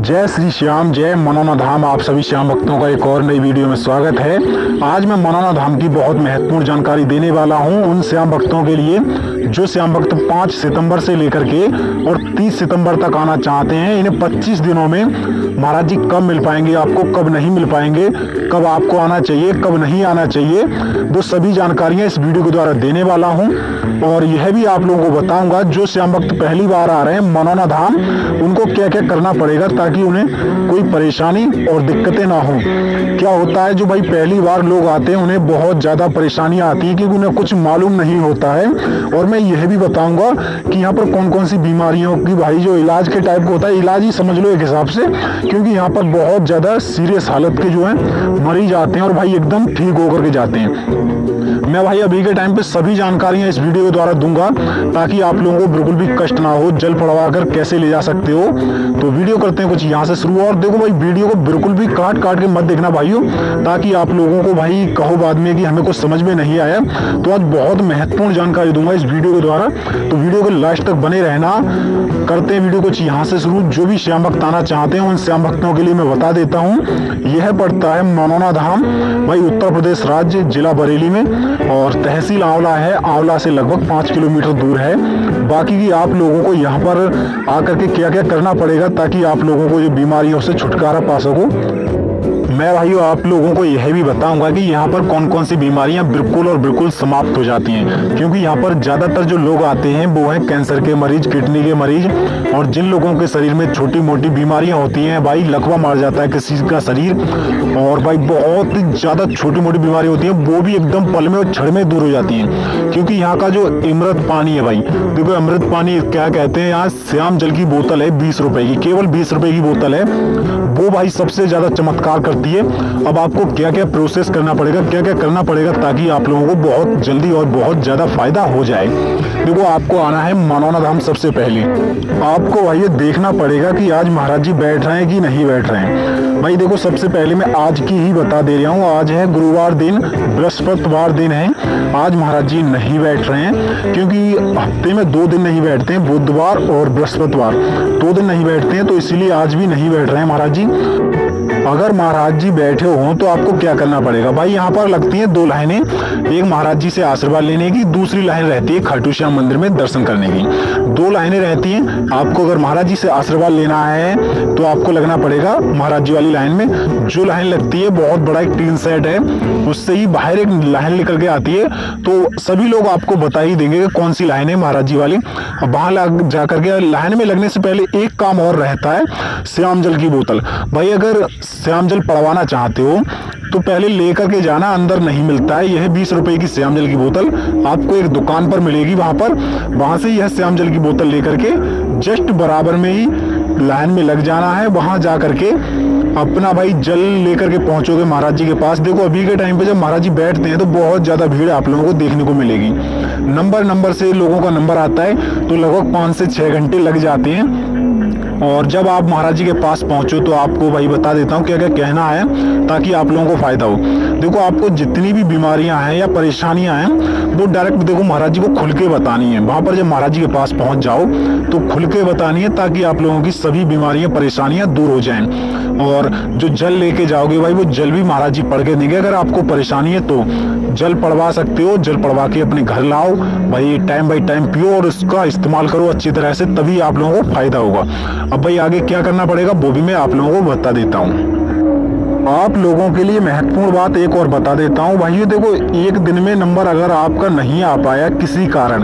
जय श्री श्याम, जय मनोना धाम। आप सभी श्याम भक्तों का एक और नई वीडियो में स्वागत है। आज मैं मनोना धाम की बहुत महत्वपूर्ण जानकारी देने वाला हूं उन श्याम भक्तों के लिए जो श्याम भक्त 5 सितंबर से लेकर के और 30 सितंबर तक आना चाहते हैं। इन्हें 25 दिनों में महाराज जी कब मिल पाएंगे, आपको कब नहीं मिल पाएंगे, कब आपको आना चाहिए, कब नहीं आना चाहिए, वो सभी जानकारियां इस वीडियो के द्वारा देने वाला हूं। और यह भी आप लोगों को बताऊंगा जो श्याम भक्त पहली बार आ रहे हैं मनोना धाम, उनको क्या क्या करना पड़ेगा ताकि उन्हें कोई परेशानी और दिक्कतें ना हो। क्या होता है, जो भाई पहली बार लोग आते हैं उन्हें बहुत ज़्यादा परेशानियां आती है क्योंकि उन्हें कुछ मालूम नहीं होता है। और मैं यह भी बताऊंगा कि यहाँ पर कौन कौन सी बीमारियों की भाई जो इलाज के टाइप का होता है, इलाज ही समझ लो एक हिसाब से, क्योंकि यहाँ पर बहुत ज़्यादा सीरियस हालत के जो है मरीज आते हैं और भाई एकदम ठीक होकर के जाते हैं। मैं भाई अभी के टाइम पे सभी जानकारियां इस वीडियो के द्वारा दूंगा ताकि आप लोगों को बिल्कुल भी कष्ट ना हो। जल पड़वा कर कैसे ले जा सकते हो, तो वीडियो करते हैं कुछ यहाँ से शुरू। और देखो भाई, वीडियो को बिल्कुल भी काट काट के मत देखना भाइयों, ताकि आप लोगों को भाई कहो बाद में कि हमें कुछ समझ में नहीं आया। तो आज बहुत महत्वपूर्ण जानकारी दूंगा इस वीडियो के द्वारा, तो वीडियो को लास्ट तक बने रहना। करते हैं वीडियो कुछ यहाँ से शुरू। जो भी श्याम भक्त आना चाहते हैं उन श्याम भक्तों के लिए मैं बता देता हूँ। यह पड़ता है मनोना धाम भाई उत्तर प्रदेश राज्य, जिला बरेली में, और तहसील आंवला है। आंवला से लगभग 5 किलोमीटर दूर है। बाकी की आप लोगों को यहाँ पर आकर के क्या क्या करना पड़ेगा ताकि आप लोगों को ये बीमारियों से छुटकारा पा सको। मैं भाइयों आप लोगों को यह भी बताऊंगा कि यहाँ पर कौन कौन सी बीमारियां बिल्कुल और बिल्कुल समाप्त हो जाती हैं, क्योंकि यहाँ पर ज़्यादातर जो लोग आते हैं वो हैं कैंसर के मरीज, किडनी के मरीज, और जिन लोगों के शरीर में छोटी मोटी बीमारियां होती हैं, भाई लकवा मार जाता है किसी का शरीर, और भाई बहुत ज़्यादा छोटी मोटी बीमारी होती है, वो भी एकदम पल में और क्षण में दूर हो जाती हैं। क्योंकि यहाँ का जो अमृत पानी है भाई, देखो अमृत पानी क्या कहते हैं, यहाँ श्याम जल की बोतल है 20 रुपए की, केवल 20 रुपए की बोतल है, वो भाई सबसे ज़्यादा चमत्कार करती है। अब आपको क्या क्या प्रोसेस करना पड़ेगा, क्या क्या करना पड़ेगा ताकि आप लोगों को बहुत जल्दी और बहुत ज्यादा फायदा हो जाए। देखो आपको आना है मनोना धाम। सबसे पहले आपको भाई ये देखना पड़ेगा कि आज महाराज जी बैठ रहे हैं कि नहीं बैठ रहे हैं। भाई देखो सबसे पहले मैं आज की ही बता दे रहा हूँ। आज है गुरुवार दिन, बृहस्पतिवार दिन है। आज महाराज जी नहीं बैठ रहे हैं क्योंकि हफ्ते में 2 दिन नहीं बैठते हैं, बुधवार और बृहस्पतिवार 2 दिन नहीं बैठते हैं, तो इसीलिए आज भी नहीं बैठ रहे हैं महाराज जी। अगर महाराज जी बैठे हों तो आपको क्या करना पड़ेगा भाई, यहाँ पर लगती हैं 2 लाइनें, एक महाराज जी से आशीर्वाद लेने की, दूसरी लाइन रहती है खाटू श्याम मंदिर में दर्शन करने की। 2 लाइनें रहती हैं। आपको अगर महाराज जी से आशीर्वाद लेना है तो आपको लगना पड़ेगा महाराज जी वाली लाइन में। जो लाइन लगती है बहुत बड़ा एक टीन सेट है, उससे ही बाहर एक लाइन निकल के आती है, तो सभी लोग आपको बता ही देंगे कि कौन सी लाइन है महाराज जी वाली। वहां जाकर के लाइन में लगने से पहले एक काम और रहता है, श्याम जल की बोतल। भाई अगर श्याम जल पड़वाना चाहते हो तो पहले लेकर के जाना, अंदर नहीं मिलता है। यह 20 रुपए की श्याम जल की बोतल आपको एक दुकान पर मिलेगी, वहां से यह श्याम जल की बोतल लेकर के जस्ट बराबर में ही लाइन में लग जाना है। वहां जाकर के अपना भाई जल लेकर के पहुंचोगे महाराज जी के पास। देखो अभी के टाइम पे जब महाराज जी बैठते हैं तो बहुत ज्यादा भीड़ आप लोगों को देखने को मिलेगी। नंबर से लोगों का नंबर आता है तो लगभग 5 से 6 घंटे लग जाते हैं। और जब आप महाराज जी के पास पहुंचो तो आपको भाई बता देता हूँ क्या क्या कहना है ताकि आप लोगों को फायदा हो। देखो आपको जितनी भी बीमारियां हैं या परेशानियां हैं वो डायरेक्ट देखो महाराज जी को खुल के बतानी है। वहां पर जब महाराज जी के पास पहुंच जाओ तो खुल के बतानी है ताकि आप लोगों की सभी बीमारियां परेशानियां दूर हो जाएं। और जो जल लेके जाओगे भाई वो जल भी महाराज जी पढ़ के देंगे। अगर आपको परेशानी है तो जल पड़वा सकते हो, जल पड़वा के अपने घर लाओ भाई, टाइम बाई टाइम पियो और उसका इस्तेमाल करो अच्छी तरह से, तभी आप लोगों को फायदा होगा। अब भाई आगे क्या करना पड़ेगा वो भी मैं आप लोगों को बता देता हूँ। आप लोगों के लिए महत्वपूर्ण बात एक और बता देता हूँ भाइयों। देखो एक दिन में नंबर अगर आपका नहीं आ पाया किसी कारण,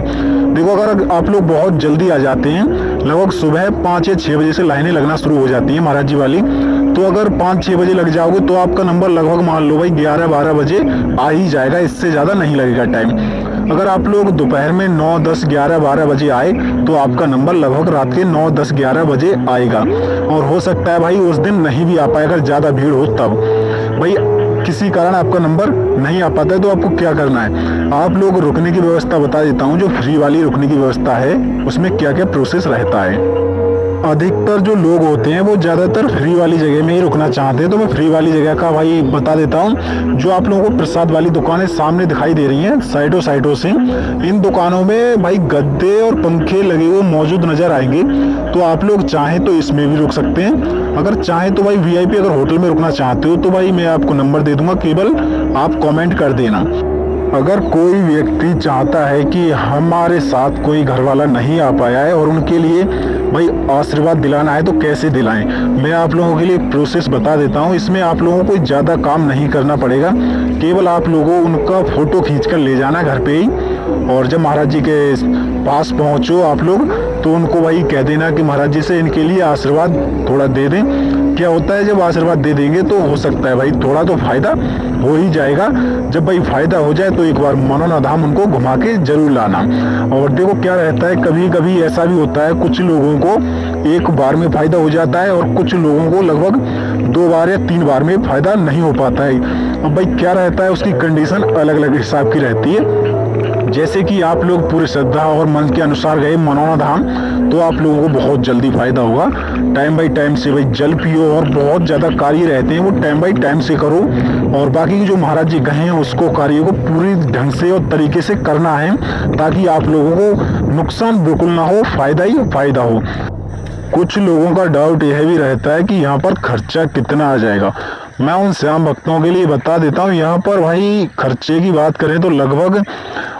देखो अगर आप लोग बहुत जल्दी आ जाते हैं, लगभग सुबह 5 या 6 बजे से लाइनें लगना शुरू हो जाती हैं महाराज जी वाली, तो अगर 5-6 बजे लग जाओगे तो आपका नंबर लगभग मान लो भाई 11-12 बजे आ ही जाएगा, इससे ज़्यादा नहीं लगेगा टाइम। अगर आप लोग दोपहर में 9, 10, 11, 12 बजे आए तो आपका नंबर लगभग रात के 9, 10, 11 बजे आएगा। और हो सकता है भाई उस दिन नहीं भी आ पाए, अगर ज़्यादा भीड़ हो तब। भाई किसी कारण आपका नंबर नहीं आ पाता है तो आपको क्या करना है, आप लोग रुकने की व्यवस्था बता देता हूँ। जो फ्री वाली रुकने की व्यवस्था है उसमें क्या क्या प्रोसेस रहता है। अधिकतर जो लोग होते हैं वो ज़्यादातर फ्री वाली जगह में ही रुकना चाहते हैं, तो मैं फ्री वाली जगह का भाई बता देता हूँ। जो आप लोगों को प्रसाद वाली दुकानें सामने दिखाई दे रही हैं साइडों से, इन दुकानों में भाई गद्दे और पंखे लगे हुए मौजूद नजर आएंगे। तो आप लोग चाहें तो इसमें भी रुक सकते हैं। अगर चाहें तो भाई वीआईपी अगर होटल में रुकना चाहते हो तो भाई मैं आपको नंबर दे दूंगा, केवल आप कमेंट कर देना। अगर कोई व्यक्ति चाहता है कि हमारे साथ कोई घर वाला नहीं आ पाया है और उनके लिए भाई आशीर्वाद दिलाना है तो कैसे दिलाएं, मैं आप लोगों के लिए प्रोसेस बता देता हूं। इसमें आप लोगों को ज़्यादा काम नहीं करना पड़ेगा, केवल आप लोगों उनका फोटो खींचकर ले जाना घर पे ही, और जब महाराज जी के पास पहुंचो आप लोग तो उनको भाई कह देना कि महाराज जी से इनके लिए आशीर्वाद थोड़ा दे दें। क्या होता है, जब आशीर्वाद दे देंगे तो हो सकता है भाई थोड़ा तो फायदा हो ही जाएगा। जब भाई फायदा हो जाए तो एक बार मनोना धाम उनको घुमा के जरूर लाना। और देखो क्या रहता है, कभी कभी ऐसा भी होता है, कुछ लोगों को एक बार में फायदा हो जाता है और कुछ लोगों को लगभग 2 बार या 3 बार में फायदा नहीं हो पाता है। अब भाई क्या रहता है, उसकी कंडीशन अलग अलग हिसाब की रहती है। जैसे कि आप लोग पूरी श्रद्धा और मन के अनुसार गए मनोना धाम तो आप लोगों को बहुत जल्दी फायदा होगा। टाइम बाई टाइम से भाई जल पियो, और बहुत ज़्यादा कार्य रहते हैं वो टाइम बाई टाइम से करो, और बाकी जो महाराज जी कहे हैं उसको कार्य को पूरी ढंग से और तरीके से करना है, ताकि आप लोगों को नुकसान बिल्कुल ना हो, फायदा ही फायदा हो। कुछ लोगों का डाउट यह भी रहता है कि यहाँ पर खर्चा कितना आ जाएगा। मैं उन श्याम भक्तों के लिए बता देता हूँ, यहाँ पर भाई खर्चे की बात करें तो लगभग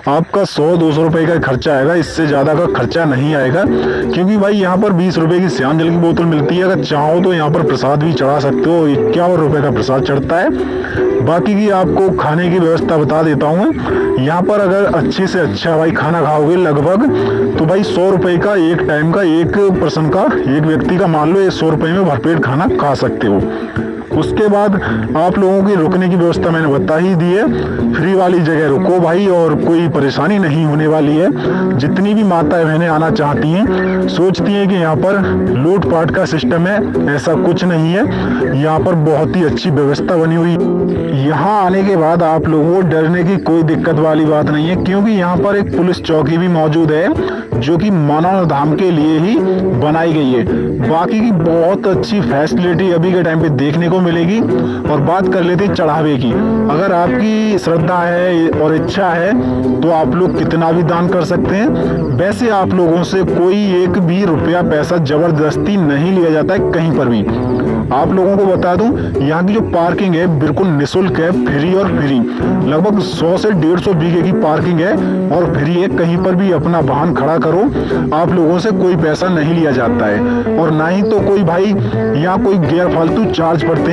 आपका 100-200 रुपए का खर्चा आएगा, इससे ज़्यादा का खर्चा नहीं आएगा। क्योंकि भाई यहाँ पर 20 रुपए की श्याम जल की बोतल मिलती है, अगर चाहो तो यहाँ पर प्रसाद भी चढ़ा सकते हो, 51 रुपए का प्रसाद चढ़ता है। बाकी की आपको खाने की व्यवस्था बता देता हूँ। यहाँ पर अगर अच्छे से अच्छा भाई खाना खाओगे लगभग तो भाई 100 रुपए का एक टाइम का, एक पर्सन का, एक व्यक्ति का मान लो 100 रुपए में भरपेट खाना खा सकते हो। उसके बाद आप लोगों की रुकने की व्यवस्था मैंने बता ही दी है। फ्री वाली जगह रुको भाई, और कोई परेशानी नहीं होने वाली है। जितनी भी माताएं बहनें आना चाहती हैं, सोचती हैं कि यहाँ पर लूटपाट का सिस्टम है, ऐसा कुछ नहीं है। यहाँ पर बहुत ही अच्छी व्यवस्था बनी हुई है। यहाँ आने के बाद आप लोगों को डरने की कोई दिक्कत वाली बात नहीं है, क्योंकि यहाँ पर एक पुलिस चौकी भी मौजूद है जो कि मनोना धाम के लिए ही बनाई गई है। बाकी की बहुत अच्छी फैसिलिटी अभी के टाइम पे देखने को मिलेगी। और बात कर लेते हैं चढ़ावे की। अगर आपकी श्रद्धा है और इच्छा है तो आप लोग कितना भी दान कर सकते हैं। वैसे आप लोगों से कोई एक भी रुपया पैसा जबरदस्ती नहीं लिया जाता है कहीं पर भी। आप लोगों को बता दूं, यहाँ की जो पार्किंग है बिल्कुल निःशुल्क है, फ्री और फ्री। लगभग 100 से 150 बीघे की पार्किंग है और फ्री है। कहीं पर भी अपना वाहन खड़ा करो, आप लोगों से कोई पैसा नहीं लिया जाता है, और ना ही तो कोई भाई यहाँ कोई गैर फालतू चार्ज पड़ते हैं।